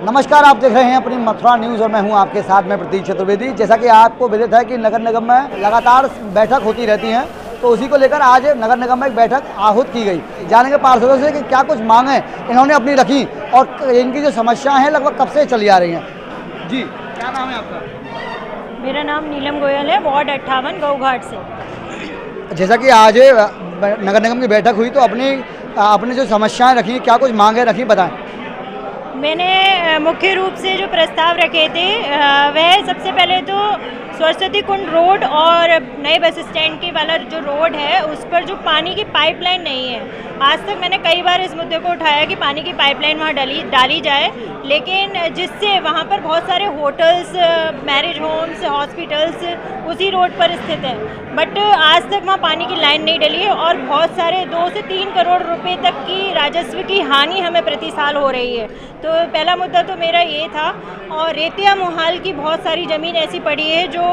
नमस्कार, आप देख रहे हैं अपनी मथुरा न्यूज़ और मैं हूं आपके साथ में प्रतीक चतुर्वेदी। जैसा कि आपको विदित है कि नगर निगम में लगातार बैठक होती रहती हैं, तो उसी को लेकर आज नगर निगम में एक बैठक आहूत की गई। जानेंगे पार्षदों से कि क्या कुछ मांगें इन्होंने अपनी रखी और इनकी जो समस्याएं हैं लगभग कब से चली आ रही हैं। जी, क्या नाम है आपका? मेरा नाम नीलम गोयल है, वार्ड 58 गौघाट से। जैसा कि आज नगर निगम की बैठक हुई, तो अपनी जो समस्याएँ रखी, क्या कुछ मांगें रखी, बताएँ। मैंने मुख्य रूप से जो प्रस्ताव रखे थे वह सबसे पहले तो सरस्वती कुंड रोड और नए बस स्टैंड के वाला जो रोड है उस पर जो पानी की पाइपलाइन नहीं है। आज तक मैंने कई बार इस मुद्दे को उठाया कि पानी की पाइपलाइन वहाँ डाली जाए, लेकिन जिससे वहाँ पर बहुत सारे होटल्स, मैरिज होम्स, हॉस्पिटल्स उसी रोड पर स्थित है, बट आज तक वहाँ पानी की लाइन नहीं डली है और बहुत सारे 2 से 3 करोड़ रुपए तक की राजस्व की हानि हमें प्रति साल हो रही है। तो पहला मुद्दा तो मेरा ये था। और रेतिया मोहाल की बहुत सारी ज़मीन ऐसी पड़ी है जो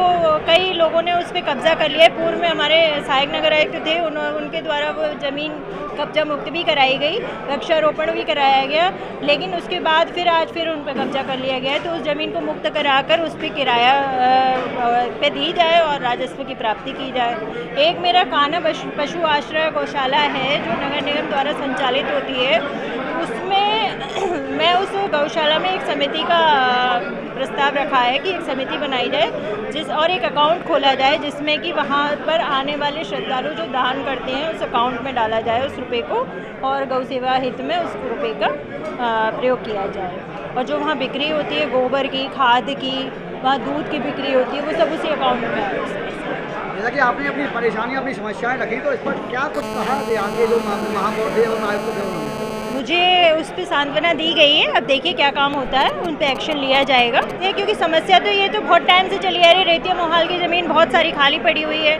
कई लोगों ने उस पर कब्जा कर लिया है। पूर्व में हमारे सहायक नगर आयुक्त थे, उनके द्वारा वो ज़मीन कब्जा मुक्त भी कराई गई, वृक्षारोपण भी कराया गया, लेकिन उसके बाद आज फिर उन पर कब्जा कर लिया गया है। तो उस ज़मीन को मुक्त कराकर उस पर किराया पे दी जाए और राजस्व की प्राप्ति की जाए। एक मेरा कान्हा पशु आश्रय गौशाला है जो नगर निगम द्वारा संचालित होती है, उसमें मैं उस गौशाला में एक समिति का प्रस्ताव रखा है कि एक समिति बनाई जाए और एक अकाउंट खोला जाए जिसमें कि वहाँ पर आने वाले श्रद्धालु जो दान करते हैं उस अकाउंट में डाला जाए उस रुपये को, और गौ सेवा हित में उस रुपये का प्रयोग किया जाए। और जो वहाँ बिक्री होती है गोबर की, खाद की, वहाँ दूध की बिक्री होती है, वो सब उसी अकाउंट में आए। जैसा कि आपने अपनी परेशानी, अपनी समस्याएं रखी, तो इस पर क्या कुछ कहा आगे जो महापौर थे और आयुक्त थे? मुझे उस पर सांत्वना दी गई है, अब देखिए क्या काम होता है, उन पर एक्शन लिया जाएगा। क्योंकि समस्या तो ये तो बहुत टाइम से चली आ रही है। रेतिया मोहाल की ज़मीन बहुत सारी खाली पड़ी हुई है।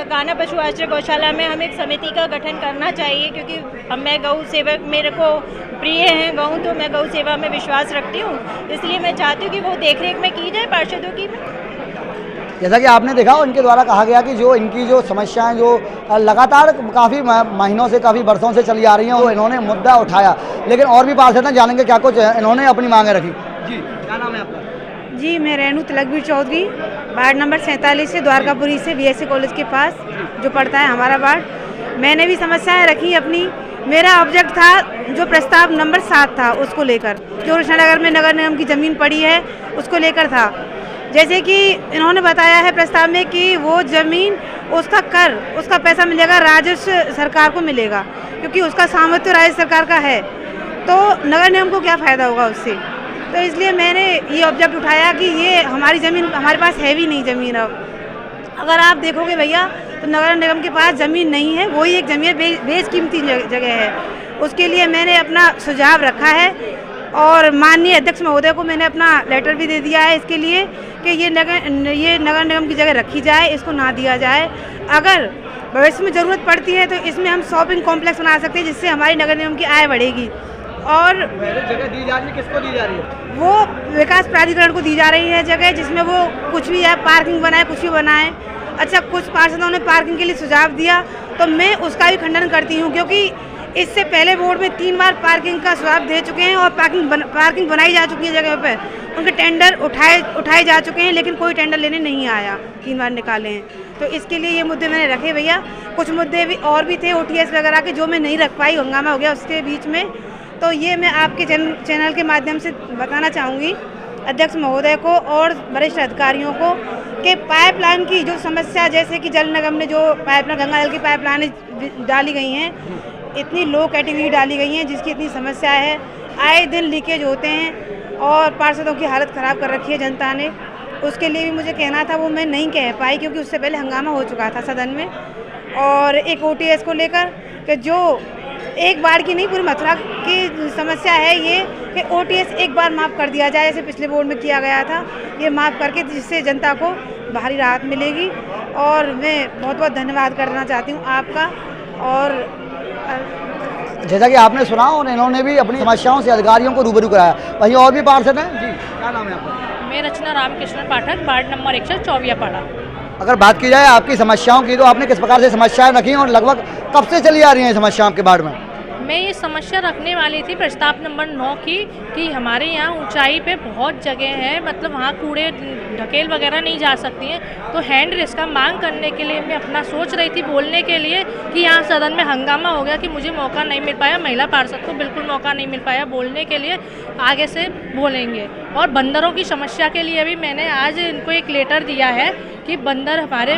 कान्हा पशु आश्रय गौशाला में हमें एक समिति का गठन करना चाहिए, क्योंकि अब मैं गौ सेवक, मेरे को प्रिय हैं गौ, तो मैं गौ सेवा में विश्वास रखती हूँ, इसलिए मैं चाहती हूँ कि वो देखरेख में की जाए पार्षदों की। जैसा कि आपने देखा, उनके द्वारा कहा गया कि जो इनकी जो समस्याएं जो लगातार काफ़ी महीनों से, काफ़ी वर्षों से चली आ रही हैं, वो इन्होंने मुद्दा उठाया। लेकिन और भी पार्षद हैं, जानेंगे क्या कुछ इन्होंने अपनी मांगें रखी। जी, क्या नाम है आपका? जी, मैं रेणु तिलकवीर चौधरी, वार्ड नंबर 47 से, द्वारकापुरी से, बीएससी कॉलेज के पास जो पड़ता है हमारा वार्ड। मैंने भी समस्याएं रखी अपनी। मेरा ऑब्जेक्ट था जो प्रस्ताव नंबर 7 था, उसको लेकर, जो कृष्णानगर में नगर निगम की ज़मीन पड़ी है उसको लेकर था। जैसे कि इन्होंने बताया है प्रस्ताव में कि वो ज़मीन, उसका कर, उसका पैसा मिलेगा, राजस्व सरकार को मिलेगा, क्योंकि उसका सामर्थ्य राज्य सरकार का है, तो नगर निगम को क्या फ़ायदा होगा उससे। तो इसलिए मैंने ये ऑब्जेक्ट उठाया कि ये हमारी ज़मीन, हमारे पास है भी नहीं ज़मीन। अब अगर आप देखोगे भैया, तो नगर निगम के पास ज़मीन नहीं है, वही एक ज़मीन बेशकीमती जगह है। उसके लिए मैंने अपना सुझाव रखा है और माननीय अध्यक्ष महोदय को मैंने अपना लेटर भी दे दिया है इसके लिए कि ये नगर निगम की जगह रखी जाए, इसको ना दिया जाए। अगर भविष्य में ज़रूरत पड़ती है तो इसमें हम शॉपिंग कॉम्प्लेक्स बना सकते हैं, जिससे हमारी नगर निगम की आय बढ़ेगी। और जगह दी जा रही है, किसको दी जा रही है? वो विकास प्राधिकरण को दी जा रही है जगह, जिसमें वो कुछ भी है, पार्किंग बनाए, कुछ भी बनाए। अच्छा, कुछ पार्षदों ने पार्किंग के लिए सुझाव दिया, तो मैं उसका भी खंडन करती हूँ, क्योंकि इससे पहले बोर्ड में 3 बार पार्किंग का सुझाव दे चुके हैं और पार्किंग बनाई जा चुकी है जगह पर, उनके टेंडर उठाए जा चुके हैं, लेकिन कोई टेंडर लेने नहीं आया, 3 बार निकाले हैं। तो इसके लिए ये मुद्दे मैंने रखे भैया। कुछ मुद्दे भी और भी थे OTS वगैरह के, जो मैं नहीं रख पाई, हंगामा हो गया उसके बीच में। तो ये मैं आपके चैनल के माध्यम से बताना चाहूँगी अध्यक्ष महोदय को और वरिष्ठ अधिकारियों को कि पाइपलाइन की जो समस्या, जैसे कि जल निगम ने जो पाइपलाइन, गंगा जल की पाइपलाइनें डाली गई हैं, इतनी लो कैटेगरी डाली गई हैं जिसकी इतनी समस्या है, आए दिन लीकेज होते हैं और पार्षदों की हालत ख़राब कर रखी है जनता ने। उसके लिए भी मुझे कहना था, वो मैं नहीं कह पाई क्योंकि उससे पहले हंगामा हो चुका था सदन में। और एक OTS को लेकर कि जो एक बार की नहीं, पूरी मथुरा की समस्या है ये कि OTS एक बार माफ़ कर दिया जाए, जैसे पिछले बोर्ड में किया गया था, ये माफ़ करके, जिससे जनता को भारी राहत मिलेगी। और मैं बहुत बहुत धन्यवाद करना चाहती हूँ आपका। और जैसा कि आपने सुना, और इन्होंने भी अपनी समस्याओं से अधिकारियों को रूबरू कराया। वहीं और भी पार्षद हैं। जी, क्या नाम है आपका? मैं रचना रामकृष्ण पाठक, वार्ड नंबर 124 पाड़ा। अगर बात की जाए आपकी समस्याओं की, तो आपने किस प्रकार से समस्याएं रखी और लगभग कब से चली आ रही हैं समस्या आपके वार्ड में? मैं ये समस्या रखने वाली थी प्रस्ताव नंबर 9 की कि हमारे यहाँ ऊंचाई पे बहुत जगह है, मतलब वहाँ कूड़े ढकेल वगैरह नहीं जा सकती हैं। तो हैंड रेस का मांग करने के लिए मैं अपना सोच रही थी बोलने के लिए कि यहाँ सदन में हंगामा हो गया कि मुझे मौका नहीं मिल पाया, महिला पार्षद को बिल्कुल मौका नहीं मिल पाया बोलने के लिए। आगे से बोलेंगे। और बंदरों की समस्या के लिए भी मैंने आज इनको एक लेटर दिया है कि बंदर हमारे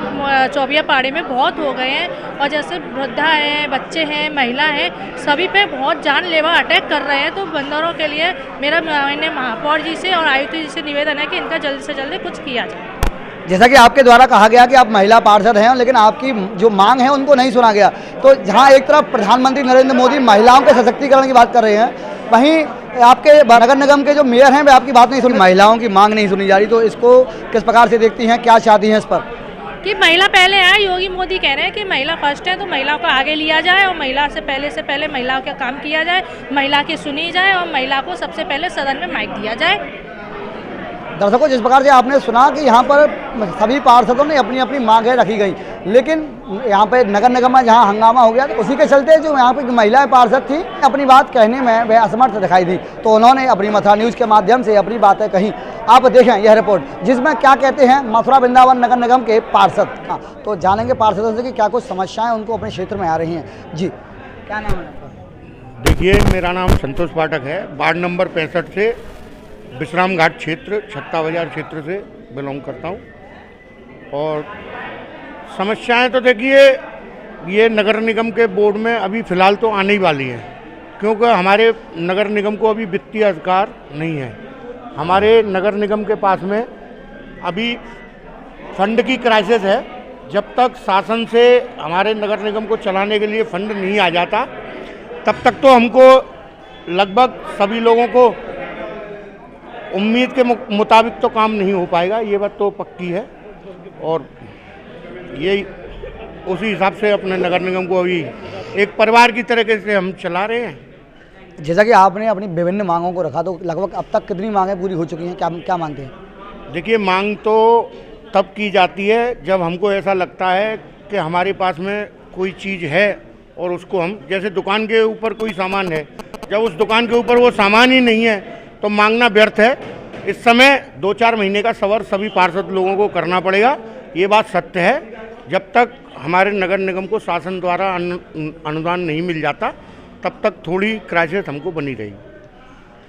चौबिया पाड़े में बहुत हो गए हैं, और जैसे वृद्धा हैं, बच्चे हैं, महिला हैं, सभी पे बहुत जानलेवा अटैक कर रहे हैं। तो बंदरों के लिए मेरा मैंने महापौर जी से और आयुक्त जी से निवेदन है कि इनका जल्द से जल्द कुछ किया जाए। जैसा कि आपके द्वारा कहा गया कि आप महिला पार्षद हैं, लेकिन आपकी जो मांग है उनको नहीं सुना गया। तो जहां एक तरफ प्रधानमंत्री नरेंद्र मोदी महिलाओं के सशक्तिकरण की बात कर रहे हैं, वहीं आपके नगर निगम के जो मेयर हैं वे आपकी बात नहीं सुनी, महिलाओं की मांग नहीं सुनी जा रही। तो इसको किस प्रकार से देखती हैं, क्या चाहती हैं इस पर? कि महिला पहले है, योगी मोदी कह रहे हैं कि महिला फर्स्ट है, तो महिलाओं को आगे लिया जाए और महिला से पहले महिलाओं का काम किया जाए, महिला की सुनी जाए और महिला को सबसे पहले सदन में माइक दिया जाए। दर्शकों, जिस प्रकार से आपने सुना कि यहाँ पर सभी पार्षदों ने अपनी अपनी मांगें रखी गई, लेकिन यहाँ पे नगर निगम में जहाँ हंगामा हो गया तो उसी के चलते जो यहाँ पे महिला पार्षद थी अपनी बात कहने में वह असमर्थ दिखाई दी, तो उन्होंने अपनी मथुरा न्यूज़ के माध्यम से अपनी बातें कहीं। आप देखें यह रिपोर्ट जिसमें क्या कहते हैं मथुरा वृंदावन नगर निगम के पार्षद। तो जानेंगे पार्षदों से कि क्या कुछ समस्याएँ उनको अपने क्षेत्र में आ रही हैं। जी, क्या नाम है आपका? देखिए, मेरा नाम संतोष पाठक है। वार्ड नंबर 65 से विश्राम घाट क्षेत्र, छत्ता बाजार क्षेत्र से बिलोंग करता हूँ। और समस्याएं तो देखिए, ये नगर निगम के बोर्ड में अभी फ़िलहाल तो आने ही वाली हैं, क्योंकि हमारे नगर निगम को अभी वित्तीय अधिकार नहीं है। हमारे नगर निगम के पास में अभी फंड की क्राइसिस है। जब तक शासन से हमारे नगर निगम को चलाने के लिए फंड नहीं आ जाता, तब तक तो हमको लगभग सभी लोगों को उम्मीद के मुताबिक तो काम नहीं हो पाएगा, ये बात तो पक्की है। और यही उसी हिसाब से अपने नगर निगम को अभी एक परिवार की तरीके से हम चला रहे हैं। जैसा कि आपने अपनी विभिन्न मांगों को रखा, तो लगभग अब तक कितनी मांगें पूरी हो चुकी हैं, क्या मानते हैं? देखिए, मांग तो तब की जाती है जब हमको ऐसा लगता है कि हमारे पास में कोई चीज़ है और उसको हम, जैसे दुकान के ऊपर कोई सामान है, जब उस दुकान के ऊपर वो सामान ही नहीं है तो मांगना व्यर्थ है। इस समय 2-4 महीने का सबर सभी पार्षद लोगों को करना पड़ेगा, ये बात सत्य है। जब तक हमारे नगर निगम को शासन द्वारा अनुदान नहीं मिल जाता, तब तक थोड़ी क्राइसिस हमको बनी रहेगी।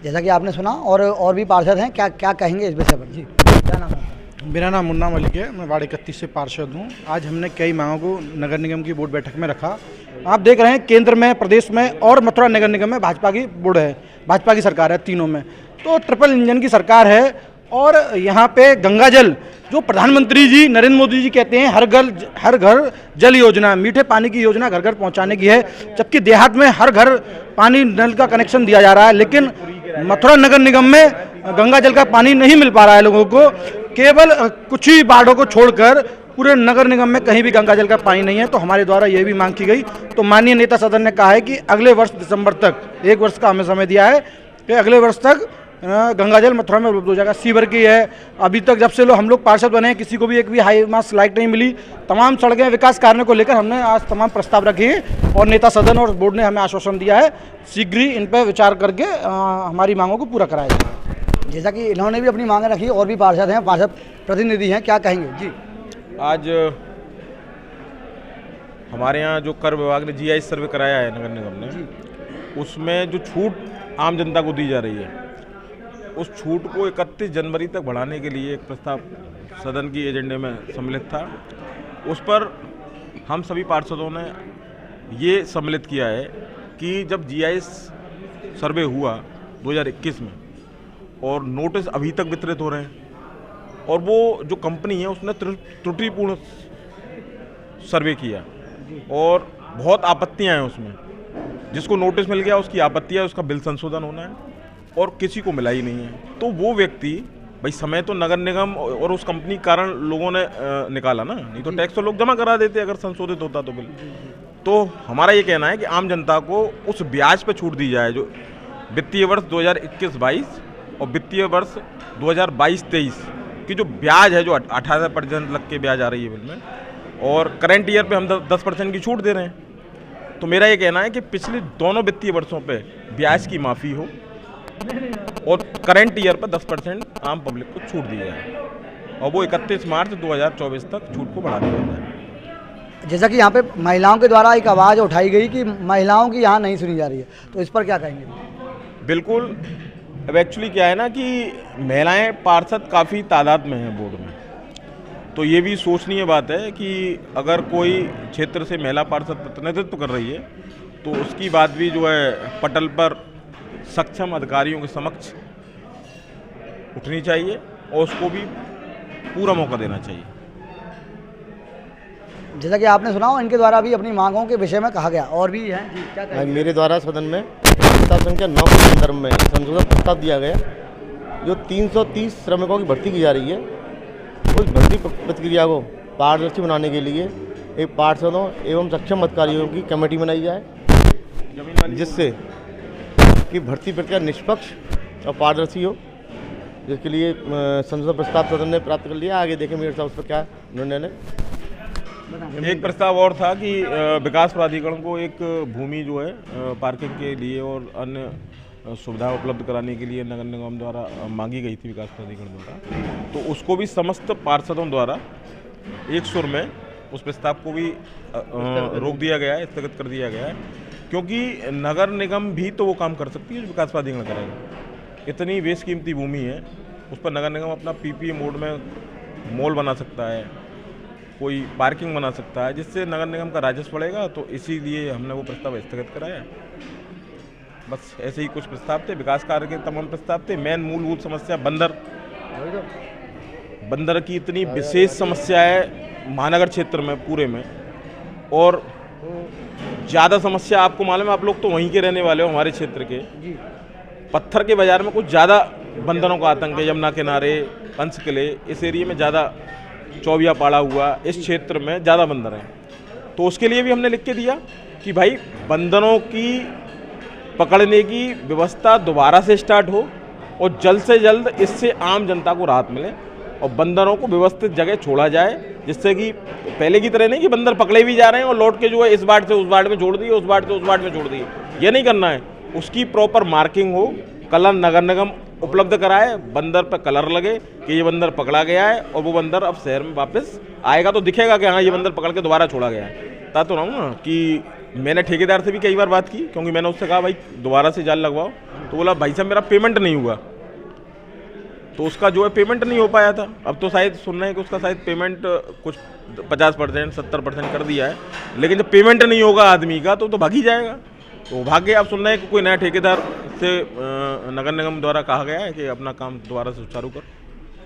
जैसा कि आपने सुना, और भी पार्षद हैं, क्या कहेंगे इस विषय पर? जी, क्या नाम है? मेरा नाम मुन्ना मलिक है, मैं वार्ड 31 से पार्षद हूँ। आज हमने कई मांगों को नगर निगम की बोर्ड बैठक में रखा। आप देख रहे हैं केंद्र में, प्रदेश में और मथुरा नगर निगम में भाजपा की बोर्ड है, भाजपा की सरकार है, तीनों में। तो ट्रिपल इंजन की सरकार है। और यहाँ पे गंगा जल, जो प्रधानमंत्री जी नरेंद्र मोदी जी कहते हैं हर घर जल योजना, मीठे पानी की योजना घर घर पहुँचाने की है, जबकि देहात में हर घर पानी नल का कनेक्शन दिया जा रहा है। लेकिन मथुरा नगर निगम में गंगा जल का पानी नहीं मिल पा रहा है लोगों को। केवल कुछ ही वार्डों को छोड़कर पूरे नगर निगम में कहीं भी गंगा जल का पानी नहीं है। तो हमारे द्वारा ये भी मांग की गई। तो माननीय नेता सदन ने कहा है कि अगले वर्ष दिसंबर तक, 1 वर्ष का हमें समय दिया है कि अगले वर्ष तक गंगा जल मथुरा में उपलब्ध हो जाएगा। सीवर की है, अभी तक जब से हम लोग पार्षद बने हैं, किसी को भी एक भी हाई मास लाइट नहीं मिली। तमाम सड़कें, विकास कार्यों को लेकर हमने आज तमाम प्रस्ताव रखे हैं और नेता सदन और बोर्ड ने हमें आश्वासन दिया है शीघ्र ही इन पर विचार करके हमारी मांगों को पूरा कराया जाएगा। जैसा कि इन्होंने भी अपनी मांगें रखी, और भी पार्षद हैं, पार्षद प्रतिनिधि हैं, क्या कहेंगे? जी, आज हमारे यहाँ जो कर विभाग ने GIS सर्वे कराया है नगर निगम ने, उसमें जो छूट आम जनता को दी जा रही है, उस छूट को 31 जनवरी तक बढ़ाने के लिए एक प्रस्ताव सदन की एजेंडे में सम्मिलित था। उस पर हम सभी पार्षदों ने ये सम्मिलित किया है कि जब GIS सर्वे हुआ 2021 में और नोटिस अभी तक वितरित हो रहे हैं, और वो जो कंपनी है उसने त्रुटिपूर्ण सर्वे किया और बहुत आपत्तियां हैं उसमें। जिसको नोटिस मिल गया उसकी आपत्ति है, उसका बिल संशोधन होना है, और किसी को मिला ही नहीं है। तो वो व्यक्ति, भाई समय तो नगर निगम और उस कंपनी के कारण लोगों ने निकाला ना, नहीं तो टैक्स तो लोग जमा करा देते अगर संशोधित होता तो बिल। तो हमारा ये कहना है कि आम जनता को उस ब्याज पे छूट दी जाए जो वित्तीय वर्ष 2021-22 और वित्तीय वर्ष 2022-23 की जो ब्याज है, जो 18% लग के ब्याज आ रही है बिल में, और करंट ईयर पे हम 10% की छूट दे रहे हैं। तो मेरा ये कहना है कि पिछले दोनों वित्तीय वर्षों पे ब्याज की माफ़ी हो और करंट ईयर पर 10% आम पब्लिक को छूट दी जाए और वो 31 मार्च 2024 तक छूट को बढ़ा दिया जाए। जैसा कि यहाँ पे महिलाओं के द्वारा एक आवाज़ उठाई गई कि महिलाओं की यहाँ नहीं सुनी जा रही है, तो इस पर क्या कहेंगे? बिल्कुल, अब एक्चुअली क्या है ना कि महिलाएं पार्षद काफ़ी तादाद में हैं बोर्ड में, तो ये भी सोचनीय बात है कि अगर कोई क्षेत्र से महिला पार्षद प्रतिनिधित्व कर रही है तो उसकी बात भी जो है पटल पर सक्षम अधिकारियों के समक्ष उठनी चाहिए और उसको भी पूरा मौका देना चाहिए। जैसा कि आपने सुना, इनके द्वारा भी अपनी मांगों के विषय में कहा गया और भी है जी, क्या कहेंगे? मेरे द्वारा सदन में प्रस्ताव संख्या 9 के संदर्भ में संशोधन प्रस्ताव दिया गया जो 330 श्रमिकों की भर्ती की जा रही है। उस भर्ती प्रक्रिया को पारदर्शी बनाने के लिए एक पार्षदों एवं सक्षम अधिकारियों की कमेटी बनाई जाए, जिससे कि भर्ती प्रक्रिया निष्पक्ष और पारदर्शी हो, जिसके लिए संशोधन प्रस्ताव सदन ने प्राप्त कर लिया। आगे देखें मेरे साहब उस पर क्या निर्णय लें। एक प्रस्ताव और था कि विकास प्राधिकरण को एक भूमि जो है पार्किंग के लिए और अन्य सुविधा उपलब्ध कराने के लिए नगर निगम द्वारा मांगी गई थी विकास प्राधिकरण द्वारा, तो उसको भी समस्त पार्षदों द्वारा एक सुर में उस प्रस्ताव को भी रोक दिया गया है, स्थगित कर दिया गया है, क्योंकि नगर निगम भी तो वो काम कर सकती है जो विकास प्राधिकरण करेगा। इतनी बेशकीमती भूमि है, उस पर नगर निगम अपना पीपीए मोड में मॉल बना सकता है, कोई पार्किंग बना सकता है, जिससे नगर निगम का राजस्व बढ़ेगा। तो इसीलिए हमने वो प्रस्ताव स्थगित कराया। बस ऐसे ही कुछ प्रस्ताव थे, विकास कार्य के तमाम प्रस्ताव थे। मेन मूलभूत समस्या बंदर की इतनी विशेष समस्या है महानगर क्षेत्र में पूरे में, और ज़्यादा समस्या आपको मालूम है, आप लोग तो वहीं के रहने वाले हो, हमारे क्षेत्र के। पत्थर के बाजार में कुछ ज़्यादा बंदरों का आतंक है, यमुना किनारे, कंस किले, इस एरिया में ज़्यादा, चौबिया पाड़ा हुआ, इस क्षेत्र में ज़्यादा बंदर हैं। तो उसके लिए भी हमने लिख के दिया कि भाई बंदरों की पकड़ने की व्यवस्था दोबारा से स्टार्ट हो और जल्द से जल्द इससे आम जनता को राहत मिले और बंदरों को व्यवस्थित जगह छोड़ा जाए, जिससे कि पहले की तरह नहीं कि बंदर पकड़े भी जा रहे हैं और लौट के जो है इस वार्ड से उस वार्ड में छोड़ दिए, उस वार्ड से उस वार्ड में छोड़ दिए। ये नहीं करना है, उसकी प्रॉपर मार्किंग हो, कलर नगर निगम उपलब्ध कराए, बंदर पर कलर लगे कि ये बंदर पकड़ा गया है और वो बंदर अब शहर में वापस आएगा तो दिखेगा कि हाँ ये बंदर पकड़ के दोबारा छोड़ा गया है। बता तो रहा हूँ ना कि मैंने ठेकेदार से भी कई बार बात की, क्योंकि मैंने उससे कहा भाई दोबारा से जाल लगवाओ, तो बोला भाई साहब मेरा पेमेंट नहीं हुआ, तो उसका जो है पेमेंट नहीं हो पाया था। अब तो शायद सुन रहे हैं कि उसका शायद पेमेंट कुछ 50% 70% कर दिया है, लेकिन जब पेमेंट नहीं होगा आदमी का तो भाग ही जाएगा। तो भाग्य आप सुन रहे हैं कि कोई नया ठेकेदार से नगर निगम द्वारा कहा गया है कि अपना काम दोबारा से सुचारू कर।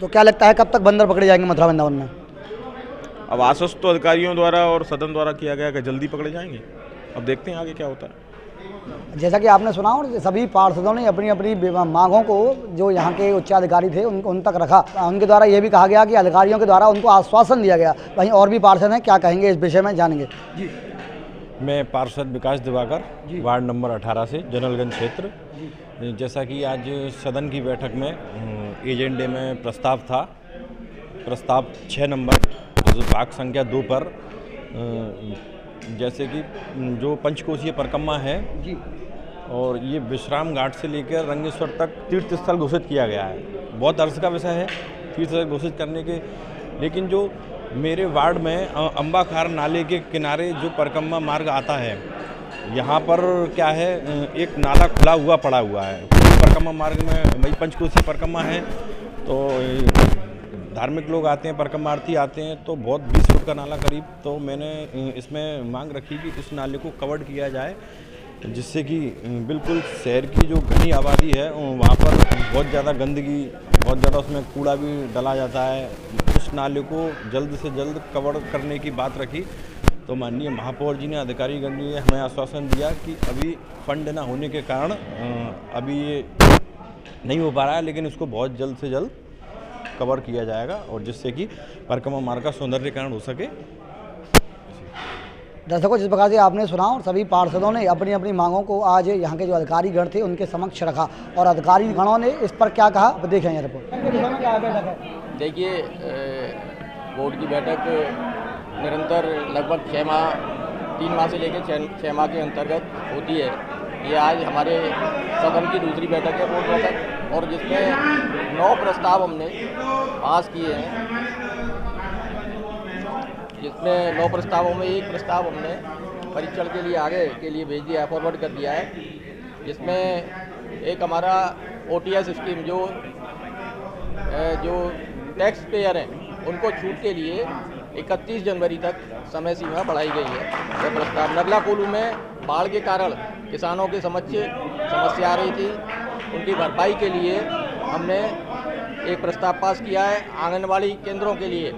तो क्या लगता है कब तक बंदर पकड़े जाएंगे मथुरा वृंदावन में? अब आश्वस्त तो अधिकारियों द्वारा और सदन द्वारा किया गया कि जल्दी पकड़े जाएंगे, अब देखते हैं आगे क्या होता है। जैसा कि आपने सुना, और सभी पार्षदों ने अपनी अपनी मांगों को जो यहाँ के उच्चाधिकारी थे उन तक रखा। उनके द्वारा ये भी कहा गया कि अधिकारियों के द्वारा उनको आश्वासन दिया गया। वहीं और भी पार्षद हैं, क्या कहेंगे इस विषय में, जानेंगे जी। मैं पार्षद विकास दिवाकर, वार्ड नंबर 18 से, जनरलगंज क्षेत्र। जैसा कि आज सदन की बैठक में एजेंडे में प्रस्ताव था, प्रस्ताव 6 नंबर भाग संख्या 2 पर, जैसे कि जो पंचकोशीय परिक्रमा है जी, और ये विश्राम घाट से लेकर रंगेश्वर तक तीर्थ स्थल घोषित किया गया है। बहुत अर्थ का विषय है तीर्थ स्थल घोषित करने के, लेकिन जो मेरे वार्ड में अंबाखार नाले के किनारे जो परिक्रमा मार्ग आता है, यहाँ पर क्या है, एक नाला खुला हुआ पड़ा हुआ है। परिक्रमा मार्ग में वही पंचकोशीय परिक्रमा है, तो धार्मिक लोग आते हैं, परिक्रमार्थी आते हैं, तो बहुत 20 फुट का नाला करीब, तो मैंने इसमें मांग रखी कि इस नाले को कवर्ड किया जाए, जिससे कि बिल्कुल शहर की जो घनी आबादी है वहाँ पर बहुत ज़्यादा गंदगी, बहुत ज़्यादा उसमें कूड़ा भी डाला जाता है। उस नाले को जल्द से जल्द कवर करने की बात रखी, तो माननीय महापौर जी ने, अधिकारीगण ने हमें आश्वासन दिया कि अभी फंड न होने के कारण अभी ये नहीं हो पा रहा है, लेकिन इसको बहुत जल्द से जल्द कवर किया जाएगा और जिससे कि परिक्रमा मार्ग का सौंदर्यीकरण हो सके। दर्शकों, जिस प्रकार से आपने सुना, और सभी पार्षदों ने अपनी अपनी मांगों को आज यहाँ के जो अधिकारीगण थे उनके समक्ष रखा, और अधिकारीगणों ने इस पर क्या कहा वो देखें यह रिपोर्ट। देखिए, बोर्ड की बैठक निरंतर लगभग 6 माह 3 माह से लेकर 6 माह के अंतर्गत होती है। ये आज हमारे सदन की दूसरी बैठक है, बोर्ड बैठक, और जिसमें 9 प्रस्ताव हमने पास किए हैं। जिसमें 9 प्रस्तावों में एक प्रस्ताव हमने परीक्षण के लिए आगे के लिए भेज दिया है, फॉरवर्ड कर दिया है। जिसमें एक हमारा OTS स्कीम जो टैक्स पेयर हैं उनको छूट के लिए 31 जनवरी तक समय सीमा बढ़ाई गई है। यह प्रस्ताव नगला कोलू में बाढ़ के कारण किसानों के समस्या आ रही थी, उनकी भरपाई के लिए हमने एक प्रस्ताव पास किया है। आंगनबाड़ी केंद्रों के लिए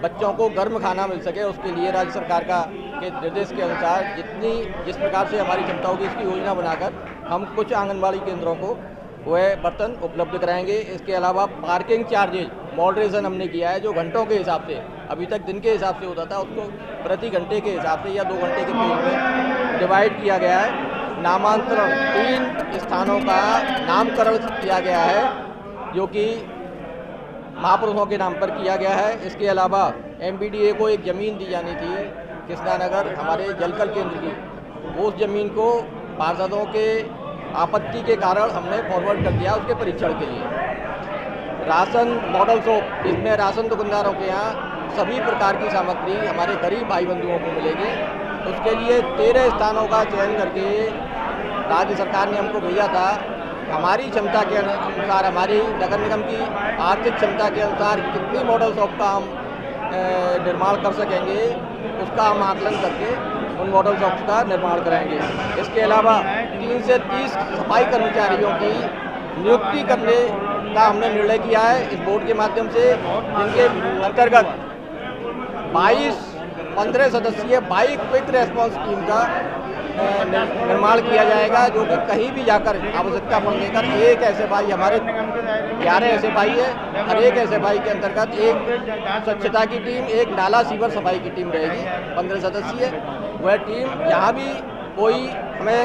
बच्चों को गर्म खाना मिल सके, उसके लिए राज्य सरकार के निर्देश के अनुसार जिस प्रकार से हमारी क्षमता होगी इसकी योजना बनाकर हम कुछ आंगनबाड़ी केंद्रों को वह बर्तन उपलब्ध कराएंगे। इसके अलावा पार्किंग चार्जेज मॉडरेशन हमने किया है, जो घंटों के हिसाब से अभी तक दिन के हिसाब से होता था, उसको प्रति घंटे के हिसाब से या 2 घंटे के पेज में डिवाइड किया गया है। नामांतरण 3 स्थानों का नामकरण किया गया है, जो कि महापुरुषों के नाम पर किया गया है। इसके अलावा MBDA को एक ज़मीन दी जानी थी कृष्णानगर हमारे जलकल केंद्र की, उस ज़मीन को पार्षदों के आपत्ति के कारण हमने फॉरवर्ड कर दिया उसके परीक्षण के लिए। राशन मॉडल शॉप, इसमें राशन दुकानदारों के यहाँ सभी प्रकार की सामग्री हमारे गरीब भाई बंधुओं को मिलेगी। उसके लिए 13 स्थानों का चयन करके राज्य सरकार ने हमको भेजा था। हमारी क्षमता के अनुसार, हमारी नगर निगम की आर्थिक क्षमता के अनुसार कितनी मॉडल शॉप का हम निर्माण कर सकेंगे, उसका हम आकलन करके उन मॉडल शॉप्स का निर्माण कराएंगे। इसके अलावा 3 से 30 सफाई कर्मचारियों की नियुक्ति करने का हमने निर्णय किया है इस बोर्ड के माध्यम से, जिनके अंतर्गत 15 सदस्यीय बाइक क्विक रेस्पॉन्स टीम का निर्माण किया जाएगा, जो कि कहीं भी जाकर आवश्यकता पड़ने पर एक SFI, हमारे 11 SFI है, हर एक SFI के अंतर्गत एक स्वच्छता की टीम, एक नाला सीवर सफाई की टीम रहेगी। 15 सदस्यीय वह टीम, जहाँ भी कोई हमें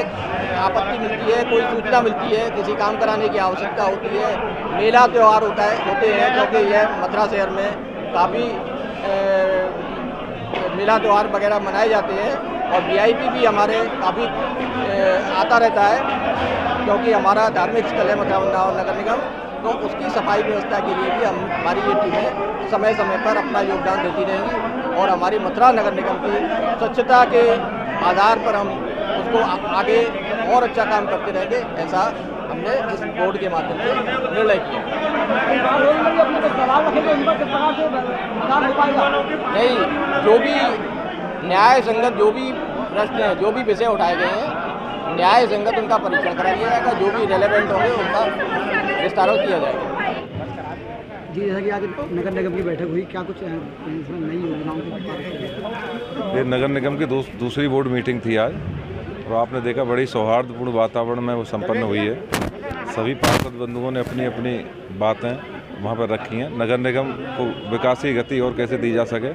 आपत्ति मिलती है, कोई सूचना मिलती है, किसी काम कराने की आवश्यकता होती है, मेला त्यौहार होते हैं, क्योंकि यह मथुरा शहर में काफ़ी मेला त्यौहार वगैरह मनाए जाते हैं, और VIP भी हमारे काफ़ी आता रहता है, क्योंकि हमारा धार्मिक स्थल है मथुरा वृंदावन नगर निगम, तो उसकी सफाई व्यवस्था के लिए भी हमारी ये टीमें समय समय पर अपना योगदान देती रहेंगी, और हमारी मथुरा नगर निगम की स्वच्छता के आधार पर हम उसको आगे और अच्छा काम करते रहेंगे, ऐसा हमने इस बोर्ड के माध्यम से निर्णय किया। नहीं, जो भी न्याय संगत जो भी प्रश्न है, जो भी विषय उठाए गए हैं, न्याय संगत उनका परीक्षण करा दिया जाएगा, जो भी रेलेवेंट होंगे उनका विस्तार किया जाएगा। जी, जैसा कि आज नगर निगम की बैठक हुई, क्या कुछ इसमें नई योजनाओं की? ये नगर निगम की दूसरी बोर्ड मीटिंग थी आज, और आपने देखा बड़ी सौहार्दपूर्ण वातावरण में वो संपन्न हुई है। सभी पार्षद बंधुओं ने अपनी अपनी बातें वहाँ पर रखी हैं। नगर निगम को विकास की गति और कैसे दी जा सके,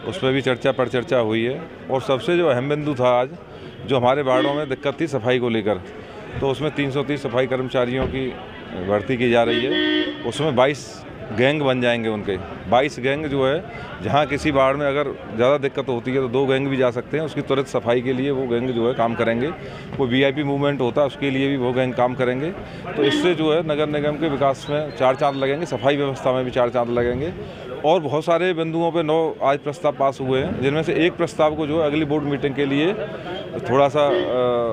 उस पर भी चर्चा पर चर्चा हुई है। और सबसे जो अहम बिंदु था आज, जो हमारे वार्डों में दिक्कत थी सफाई को लेकर, तो उसमें 330 सफाई कर्मचारियों की भर्ती की जा रही है। उसमें 22 गैंग बन जाएंगे उनके। 22 गैंग जो है, जहाँ किसी वार्ड में अगर ज़्यादा दिक्कत होती है तो 2 गैंग भी जा सकते हैं, उसकी त्वरित सफाई के लिए वो गैंग जो है काम करेंगे। कोई VIP मूवमेंट होता है उसके लिए भी वो गैंग काम करेंगे। तो इससे जो है नगर निगम के विकास में 4 चांद लगेंगे, सफाई व्यवस्था में भी 4 चांद लगेंगे। और बहुत सारे बिंदुओं पे 9 आज प्रस्ताव पास हुए हैं, जिनमें से एक प्रस्ताव को जो है अगली बोर्ड मीटिंग के लिए थोड़ा सा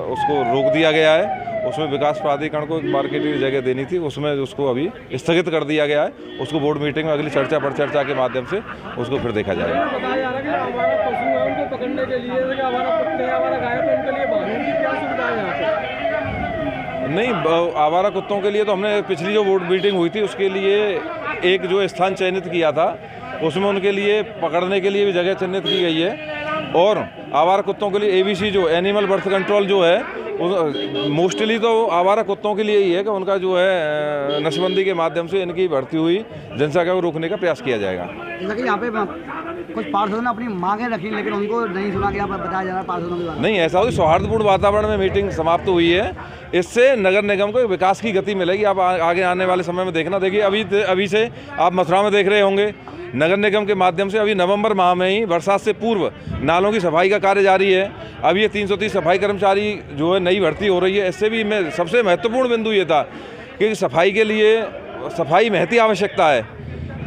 उसको रोक दिया गया है। उसमें विकास प्राधिकरण को एक मार्केटिंग जगह देनी थी, उसमें उसको अभी स्थगित कर दिया गया है। उसको बोर्ड मीटिंग में अगली चर्चा पर चर्चा के माध्यम से उसको फिर देखा जाएगा। नहीं, आवारा कुत्तों के लिए तो हमने पिछली जो बोर्ड मीटिंग हुई थी उसके लिए एक जो स्थान चयनित किया था, उसमें उनके लिए पकड़ने के लिए भी जगह चिन्हित की गई है। और आवारा कुत्तों के लिए ABC जो एनिमल बर्थ कंट्रोल जो है, मोस्टली तो आवारा कुत्तों के लिए ही है कि उनका जो है नशबंदी के माध्यम से इनकी बढ़ती हुई जनसंख्या को रोकने का प्रयास किया जाएगा। जैसा कि यहाँ पे कुछ पार्षदों ने अपनी मांगें रखी, लेकिन उनको नहीं सुना गया, बताया जा रहा है पार्षदों के बारे में। नहीं, ऐसा हो, सौहार्दपूर्ण वातावरण में मीटिंग समाप्त हुई है। इससे नगर निगम को विकास की गति मिलेगी। आप आगे आने वाले समय में देखना, देखिए अभी से आप मथुरा में देख रहे होंगे नगर निगम के माध्यम से अभी नवंबर माह में ही बरसात से पूर्व नालों की सफाई का कार्य जारी है। अब ये 330 सफाई कर्मचारी जो है नई भर्ती हो रही है। इससे भी मैं सबसे महत्वपूर्ण बिंदु ये था कि सफाई के लिए सफाई महती आवश्यकता है।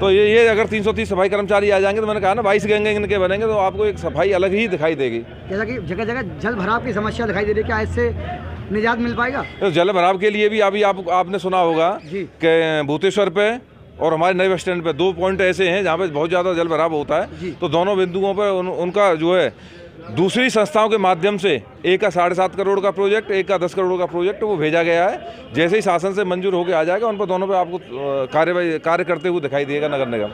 तो ये अगर 330 सफाई कर्मचारी आ जाएंगे तो मैंने कहा ना 22 गैंगे इनके बनेंगे तो आपको एक सफाई अलग ही दिखाई देगी। जैसा कि जगह जगह जल भराव की समस्या दिखाई दे रही है, क्या इससे निजात मिल पाएगा? तो जल भराव के लिए भी अभी आपने सुना होगा कि भूतेश्वर पे और हमारे नए बस स्टैंड पे 2 पॉइंट ऐसे हैं जहाँ पे बहुत ज़्यादा जल भराव होता है। तो दोनों बिंदुओं पर उनका जो है दूसरी संस्थाओं के माध्यम से एक का 7.5 करोड़ का प्रोजेक्ट, एक का 10 करोड़ का प्रोजेक्ट वो भेजा गया है। जैसे ही शासन से मंजूर होकर आ जाएगा उन पर दोनों पे आपको कार्य करते हुए दिखाई देगा नगर निगम।